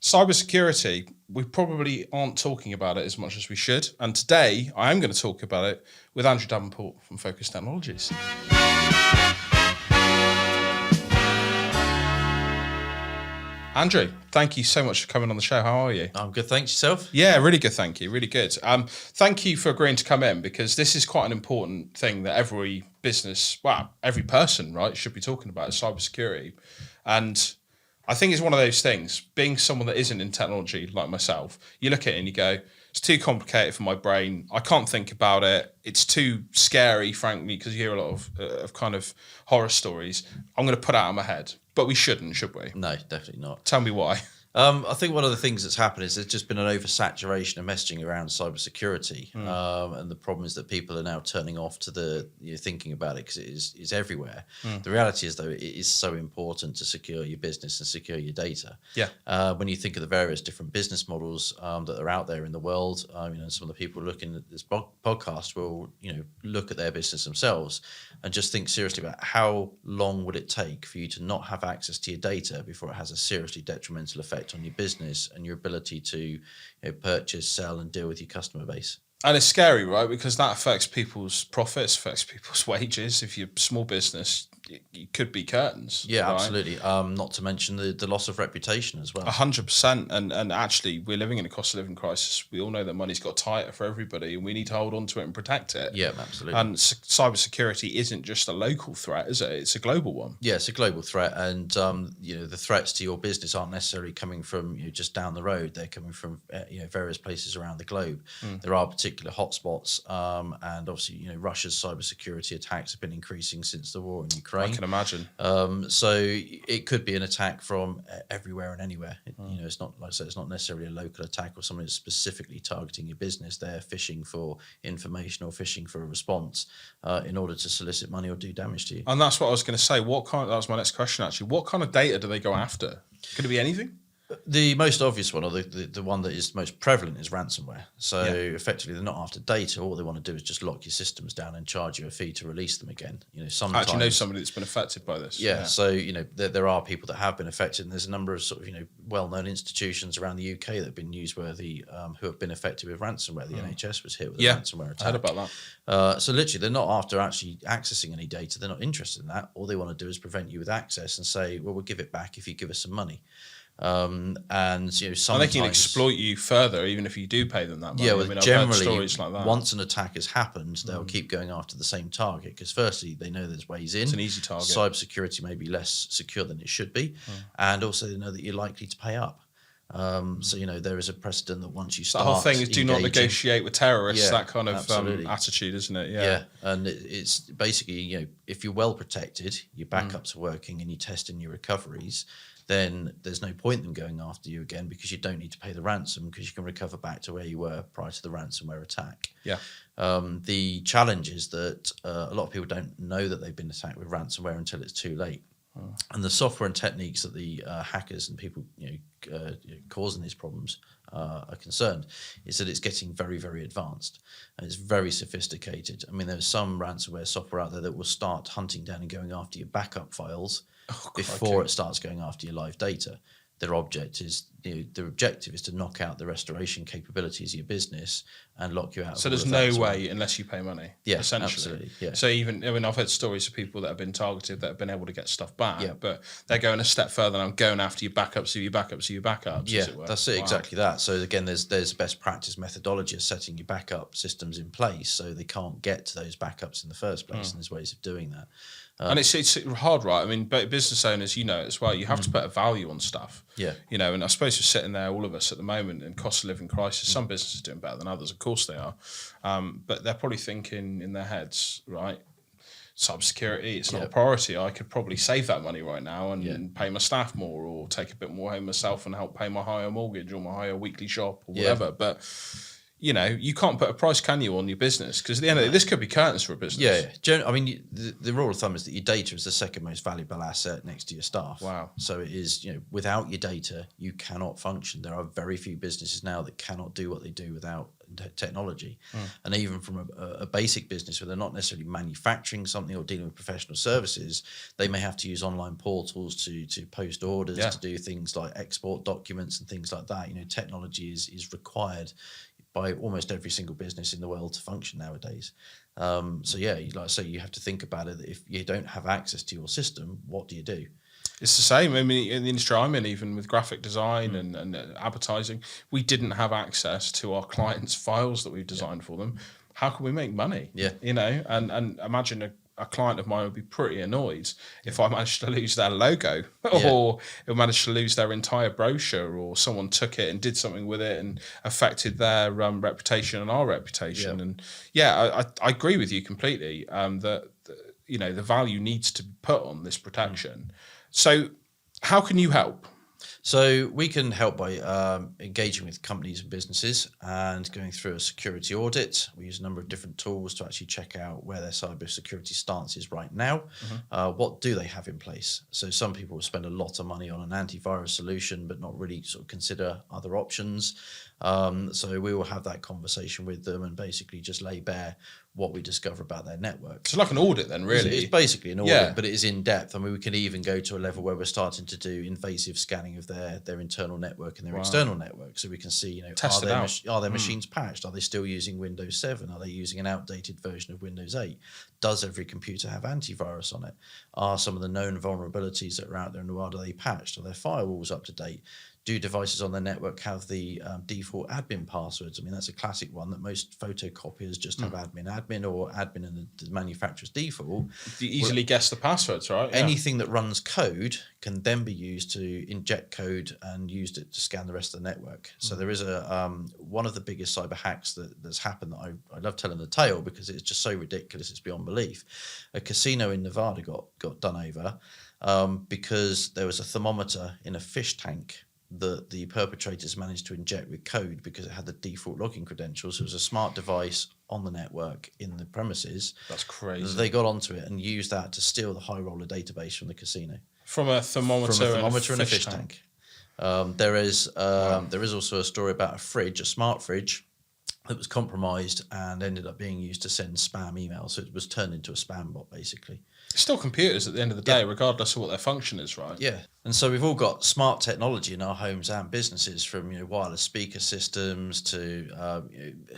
Cybersecurity, we probably aren't talking about it as much as we should. And today I am going to talk about it with Andrew Davenport from Focus Technologies. Andrew, thank you so much for coming on the show. How are you? I'm good, thanks. Yourself? Yeah, really good, thank you. Really good. Thank you for agreeing to come in, because this is quite an important thing that every business, well, every person, right, should be talking about, is cybersecurity. And I think it's one of those things, being someone that isn't in technology like myself, you look at it and you go, it's too complicated for my brain. I can't think about it. It's too scary, frankly, because you hear a lot of kind of horror stories. I'm going to put it out of my head. But we shouldn't, should we? No, definitely not. Tell me why. I think one of the things that's happened is there's just been an oversaturation of messaging around cybersecurity, and the problem is that people are now turning off to thinking about it because it is everywhere. The reality is, though, it is so important to secure your business and secure your data. Yeah. When you think of the various different business models that are out there in the world, some of the people looking at this podcast will look at their business themselves and just think seriously about how long would it take for you to not have access to your data before it has a seriously detrimental effect on your business and your ability to purchase, sell, and deal with your customer base. And it's scary, right? Because that affects people's profits, affects people's wages. If you're a small business, it could be curtains. Yeah, right? Absolutely. Not to mention the loss of reputation as well. 100%. And actually, we're living in a cost of living crisis. We all know that money's got tighter for everybody, and we need to hold on to it and protect it. Yeah, absolutely. And cybersecurity isn't just a local threat, is it? It's a global one. Yeah, it's a global threat. And, the threats to your business aren't necessarily coming from just down the road. They're coming from various places around the globe. There are particular hotspots. And obviously, Russia's cybersecurity attacks have been increasing since the war in Ukraine. I can imagine. So it could be an attack from everywhere and anywhere. It's not, like I said, it's not necessarily a local attack or someone who's specifically targeting your business. They're fishing for information or fishing for a response in order to solicit money or do damage to you. And that's what I was going to say. That was my next question, actually. What kind of data do they go after? Could it be anything? The most obvious one, or the one that is most prevalent, is ransomware. So effectively, they're not after data. All they want to do is just lock your systems down and charge you a fee to release them again. Sometimes, I actually know somebody that's been affected by this. Yeah. So there are people that have been affected, and there's a number of sort of well-known institutions around the UK that have been newsworthy who have been affected with ransomware. The NHS was hit with a ransomware attack. I heard about that. So literally, they're not after actually accessing any data. They're not interested in that. All they want to do is prevent you with access and say, well, we'll give it back if you give us some money. And sometimes they can exploit you further even if you do pay them that money. Yeah, well, I've generally, heard stories like that. Once an attack has happened, they'll keep going after the same target because firstly, they know there's ways in. It's an easy target. Cybersecurity may be less secure than it should be, and also they know that you're likely to pay up. So there is a precedent that once you start, the whole thing is do not negotiate with terrorists. Yeah, that kind of attitude, isn't it? Yeah, and it's basically if you're well protected, your backups are working, and you're testing your recoveries, then there's no point in them going after you again because you don't need to pay the ransom because you can recover back to where you were prior to the ransomware attack. Yeah. The challenge is that a lot of people don't know that they've been attacked with ransomware until it's too late. And the software and techniques that the hackers and people causing these problems are concerned is that it's getting very, very advanced and it's very sophisticated. I mean, there's some ransomware software out there that will start hunting down and going after your backup files before it starts going after your live data. Their object is their objective is to knock out the restoration capabilities of your business and lock you out. So there's no way unless you pay money. Yeah, essentially. Absolutely. Yeah. So I've heard stories of people that have been targeted that have been able to get stuff back, but they're going a step further and I'm going after your backups, your backups, your backups. Yeah, as it were. That's it. Wow. Exactly that. So again, there's best practice methodology of setting your backup systems in place so they can't get to those backups in the first place, and there's ways of doing that. And it's hard, right? I mean, business owners, as well, you have to put a value on stuff. Yeah. And I suppose we're sitting there, all of us at the moment, in cost of living crisis. Some businesses are doing better than others, of course they are. But they're probably thinking in their heads, right, cybersecurity, it's not a priority. I could probably save that money right now and pay my staff more or take a bit more home myself and help pay my higher mortgage or my higher weekly shop or whatever. But you can't put a price, can you, on your business? Because at the end of the day, this could be curtains for a business. Yeah. I mean, the rule of thumb is that your data is the second most valuable asset next to your staff. Wow. So it is, without your data, you cannot function. There are very few businesses now that cannot do what they do without technology. And even from a basic business where they're not necessarily manufacturing something or dealing with professional services, they may have to use online portals to post orders, to do things like export documents and things like that. Technology is required by almost every single business in the world to function nowadays. So yeah, like I say, you have to think about it. If you don't have access to your system, what do you do? It's the same. I mean, in the industry I'm in, even with graphic design and advertising, we didn't have access to our clients' files that we've designed for them. How can we make money? Yeah. And imagine a client of mine would be pretty annoyed if I managed to lose their logo or if I managed to lose their entire brochure, or someone took it and did something with it and affected their reputation and our reputation. And I agree with you completely that the value needs to be put on this protection. So how can you help? So we can help by engaging with companies and businesses and going through a security audit. We use a number of different tools to actually check out where their cybersecurity stance is right now. What do they have in place? So some people will spend a lot of money on an antivirus solution but not really sort of consider other options. So we will have that conversation with them and basically just lay bare what we discover about their network. So like an audit then, really? It's basically an audit, but it is in depth. I mean, we can even go to a level where we're starting to do invasive scanning of their internal network and their external network, so we can see, Test are their machines patched? Are they still using Windows 7? Are they using an outdated version of Windows 8? Does every computer have antivirus on it? Are some of the known vulnerabilities that are out there in the world, are they patched? Are their firewalls up to date? Do devices on their network have the default admin passwords? I mean, that's a classic one that most photocopiers just have admin or admin in the manufacturer's default. You easily guess the passwords, right? Anything that runs code can then be used to inject code and used it to scan the rest of the network. So there is one of the biggest cyber hacks that's happened that I love telling the tale because it's just so ridiculous, it's beyond belief. A casino in Nevada got done over because there was a thermometer in a fish tank that the perpetrators managed to inject with code because it had the default login credentials. So it was a smart device on the network in the premises. That's crazy. They got onto it and used that to steal the high roller database from the casino. From a thermometer, and a fish tank. There is also a story about a smart fridge that was compromised and ended up being used to send spam emails. So it was turned into a spam bot, basically. It's still computers at the end of the day, regardless of what their function is, right? Yeah. And so we've all got smart technology in our homes and businesses, from wireless speaker systems to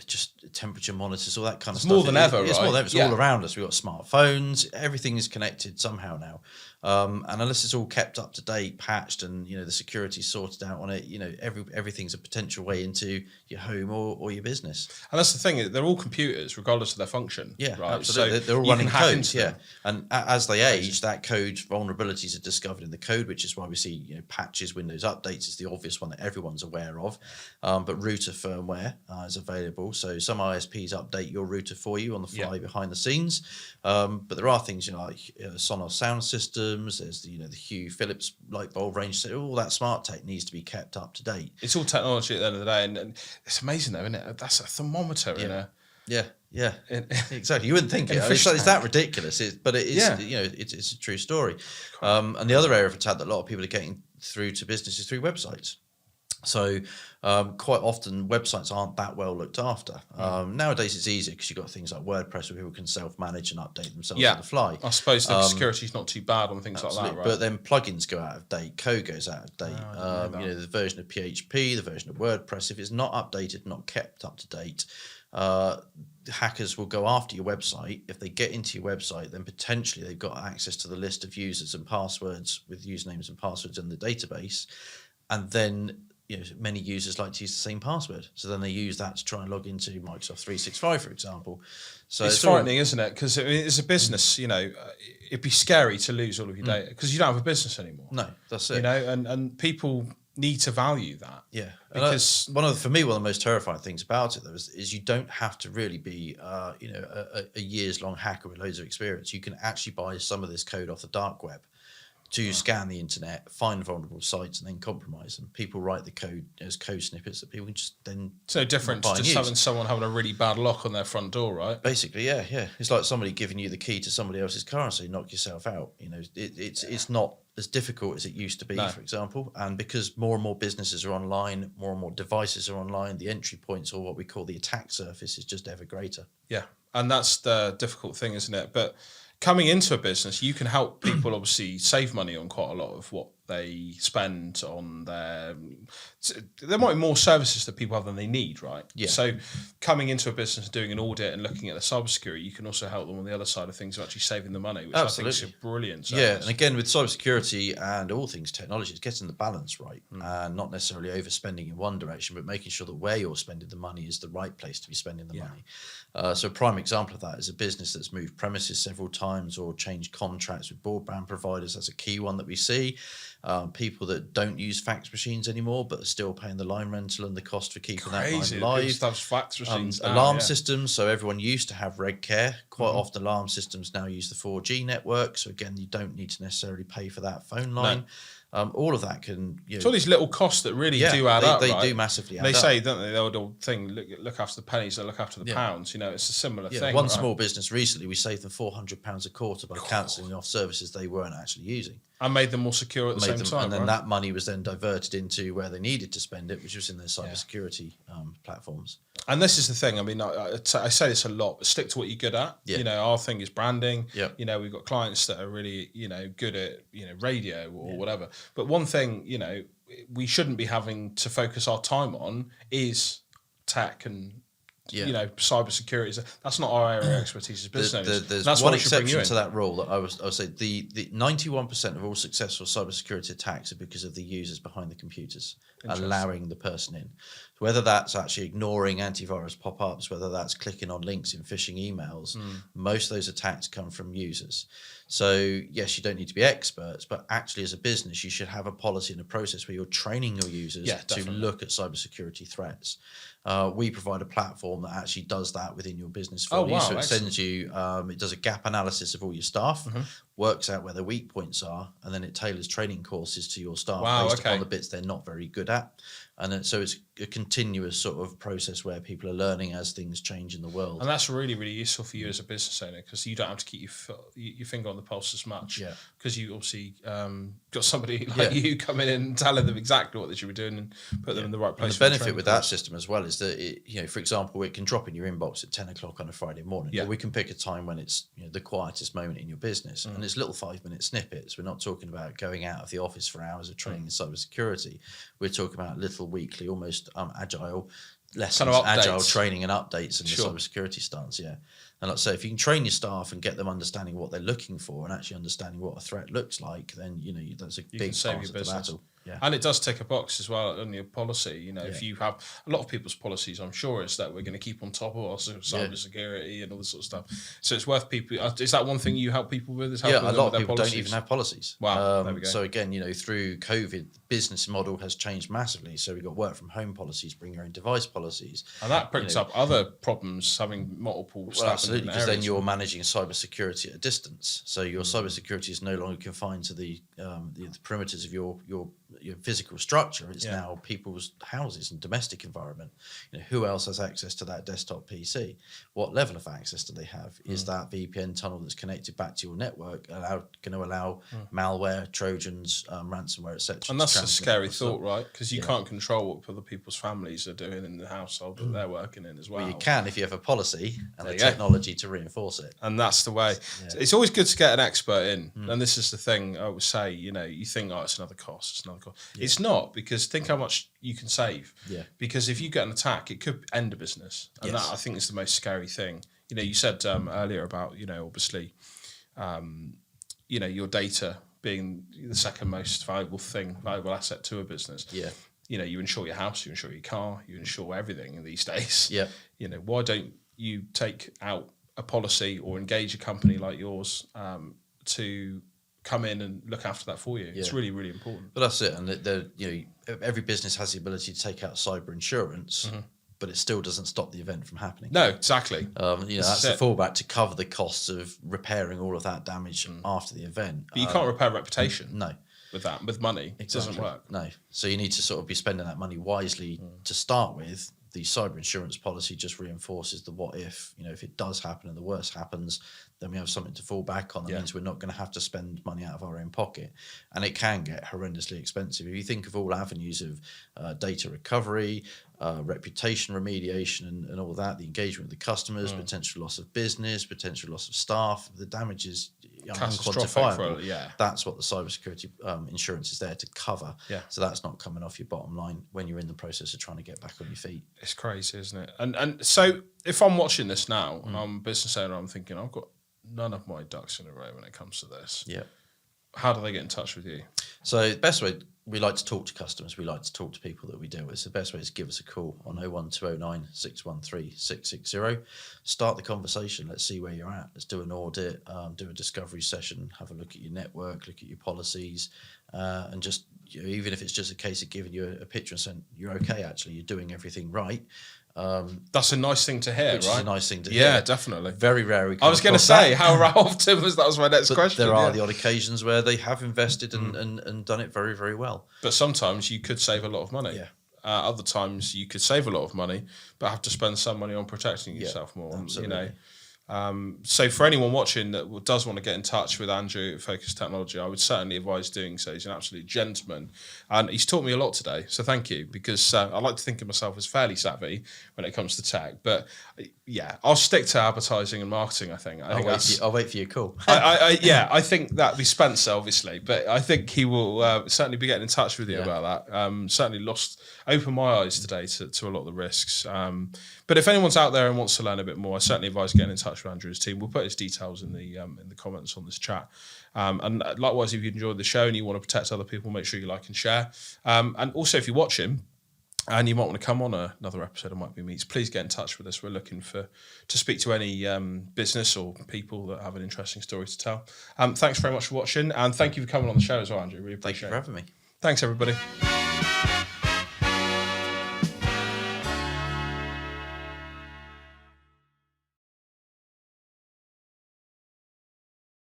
just temperature monitors, all that kind of stuff. More than ever, It's right? more than ever. It's all around us. We've got smartphones. Everything is connected somehow now. And unless it's all kept up to date, patched, and the security sorted out on it, everything's a potential way into your home or your business. And that's the thing; they're all computers, regardless of their function. Yeah, right. absolutely. So they're all running code. Yeah, and as they age, that code vulnerabilities are discovered in the code, which is why we see patches, Windows updates is the obvious one that everyone's aware of. But router firmware is available, so some ISPs update your router for you on the fly behind the scenes. But there are things like Sonos sound systems. There's the Hue Philips light bulb range. So all that smart tech needs to be kept up to date. It's all technology at the end of the day, and it's amazing though, isn't it? That's a thermometer in a. Yeah, exactly. You wouldn't think it. It's that ridiculous, but it is. It's a true story. And the other area of attack that a lot of people are getting through to business is through websites. So quite often websites aren't that well looked after. Nowadays it's easier because you've got things like WordPress where people can self-manage and update themselves on the fly. I suppose the security's not too bad on things like that, right? But then plugins go out of date, code goes out of date. The version of PHP, the version of WordPress, if it's not updated, not kept up to date, hackers will go after your website. If they get into your website, then potentially they've got access to the list of users and passwords with usernames and passwords in the database. And then many users like to use the same password. So then they use that to try and log into Microsoft 365, for example. So it's frightening, isn't it? Because as a business, it'd be scary to lose all of your data because you don't have a business anymore. No, that's it. And people need to value that. Yeah, because for me, one of the most terrifying things about it though is you don't have to really be a years long hacker with loads of experience. You can actually buy some of this code off the dark web to scan the internet, find vulnerable sites, and then compromise them. People write the code as code snippets that people can just then. It's no different to just having someone having a really bad lock on their front door, right? Basically, yeah. It's like somebody giving you the key to somebody else's car and say, knock yourself out. It's not as difficult as it used to be, for example. And because more and more businesses are online, more and more devices are online, the entry points, or what we call the attack surface, is just ever greater. Yeah, and that's the difficult thing, isn't it? But coming into a business, you can help people obviously save money on quite a lot of what they spend on their. There might be more services that people have than they need, right? Yeah. So coming into a business, doing an audit and looking at the cybersecurity, you can also help them on the other side of things of actually saving the money, which Absolutely. I think is a brilliant service. Yeah, and again, with cybersecurity and all things technology, it's getting the balance right and not necessarily overspending in one direction, but making sure that where you're spending the money is the right place to be spending the money. So a prime example of that is a business that's moved premises several times or changed contracts with broadband providers. That's a key one that we see. People that don't use fax machines anymore but are still paying the line rental and the cost for keeping that line live. Fax machines now, alarm systems. So everyone used to have RegCare. Quite often alarm systems now use the 4G network. So again, you don't need to necessarily pay for that phone line. All of that can. It's all these little costs that really do add up. They right? do massively add They up. say, don't they, the old thing, look after the pennies, they look after the pounds. It's a similar thing. One right? small business recently, we saved them £400 a quarter by cancelling off services they weren't actually using. And made them more secure at the same time. And then that money was then diverted into where they needed to spend it, which was in their cybersecurity platforms. And this is the thing. I mean, I say this a lot, but stick to what you're good at. Yeah. Our thing is branding. Yeah. We've got clients that are really, good at, radio or whatever. But one thing, we shouldn't be having to focus our time on is tech and cybersecurity. That's not our area of expertise as business owners. There's that's one what exception to that rule that I would say the 91% of all successful cybersecurity attacks are because of the users behind the computers allowing the person in. Whether that's actually ignoring antivirus pop-ups, whether that's clicking on links in phishing emails, most of those attacks come from users. So yes, you don't need to be experts, but actually as a business, you should have a policy and a process where you're training your users to look at cybersecurity threats. We provide a platform that actually does that within your business for you. So it sends you, it does a gap analysis of all your staff, works out where the weak points are, and then it tailors training courses to your staff based upon the bits they're not very good at. And then, so it's a continuous sort of process where people are learning as things change in the world. And that's really, really useful for you as a business owner because you don't have to keep your finger on the pulse as much. Because you obviously got somebody like you coming in and telling them exactly what they should be doing and put them in the right place. And the benefit with that system as well is that, for example, it can drop in your inbox at 10 o'clock on a Friday morning. Or we can pick a time when it's the quietest moment in your business. And it's little 5-minute snippets. We're not talking about going out of the office for hours of training in cybersecurity. We're talking about little weekly, almost agile lessons, kind of agile training and updates in the cybersecurity stance. And like I say, if you can train your staff and get them understanding what they're looking for and actually understanding what a threat looks like, then that's a big part of the battle. And it does tick a box as well on your policy. If you have a lot of people's policies, I'm sure is that we're going to keep on top of our cybersecurity and all this sort of stuff. So it's worth people. Is that one thing you help people with? Is a lot of people don't even have policies. Wow. There we go. So again, through COVID, the business model has changed massively. So we've got work from home policies, bring your own device policies, and that brings up other problems having multiple. Well, absolutely, because then you're managing cybersecurity at a distance. So your cybersecurity is no longer confined to the perimeters of your physical structure. It's now people's houses and domestic environment. Who else has access to that desktop PC? What level of access do they have? Is that VPN tunnel that's connected back to your network going to allow malware, Trojans, ransomware, etc.? And that's a scary thought, right? Because you can't control what other people's families are doing in the household that they're working in as well. Well, you can if you have a policy and the technology to reinforce it. And that's the way. It's always good to get an expert in. And this is the thing I would say, you think, it's another cost. It's not, because think how much you can save. Because if you get an attack, it could end a business. And that, I think, is the most scary thing. You said earlier about, obviously, your data being the second most valuable asset to a business. You insure your house, you insure your car, you insure everything these days. Why don't you take out a policy or engage a company like yours to come in and look after that for you? It's really, really important. But that's it. And every business has the ability to take out cyber insurance. but it still doesn't stop the event from happening. No, exactly. That's the fallback to cover the costs of repairing all of that damage after the event. But you can't repair reputation. No. With money. It doesn't work. No. So you need to sort of be spending that money wisely to start with. The cyber insurance policy just reinforces the what if. If it does happen and the worst happens, then we have something to fall back on. That means we're not going to have to spend money out of our own pocket. And it can get horrendously expensive. If you think of all avenues of data recovery, reputation remediation and all that, the engagement with the customers, potential loss of business, potential loss of staff, the damage is unquantifiable. That's what the cybersecurity insurance is there to cover. So that's not coming off your bottom line when you're in the process of trying to get back on your feet. It's crazy, isn't it? And so if I'm watching this now and I'm a business owner, I'm thinking I've got none of my ducks in a row when it comes to this. Yeah. How do they get in touch with you? So the best way, we like to talk to customers. We like to talk to people that we deal with. So the best way is give us a call on 01209 613 660. Start the conversation. Let's see where you're at. Let's do an audit, do a discovery session, have a look at your network, look at your policies, and just, even if it's just a case of giving you a picture and saying, you're okay, actually, you're doing everything right. That's a nice thing to hear, which right? is a nice thing to hear. Yeah, definitely. Very rare. I was going to say, how often was that? Was my next question. There are the odd occasions where they have invested and done it very, very well. But sometimes you could save a lot of money. Yeah. Other times you could save a lot of money, but have to spend some money on protecting yourself more. Absolutely. So for anyone watching that does want to get in touch with Andrew at Focus Technology, I would certainly advise doing so. He's an absolute gentleman, and he's taught me a lot today. So thank you, because I like to think of myself as fairly savvy when it comes to tech. But yeah, I'll stick to advertising and marketing. I think I'll wait for your call. I think that'd be Spencer, obviously, but I think he will certainly be getting in touch with you about that. Certainly opened my eyes today to a lot of the risks. But if anyone's out there and wants to learn a bit more, I certainly advise getting in touch with Andrew's team. We'll put his details in the comments on this chat. And likewise, if you enjoyed the show and you want to protect other people, make sure you like and share. And also, if you watch him and you might want to come on another episode of Might Be Meets, please get in touch with us. We're looking to speak to any business or people that have an interesting story to tell. Thanks very much for watching, and thank you for coming on the show as well, Andrew. Really appreciate it. Thank you for having me. Thanks, everybody.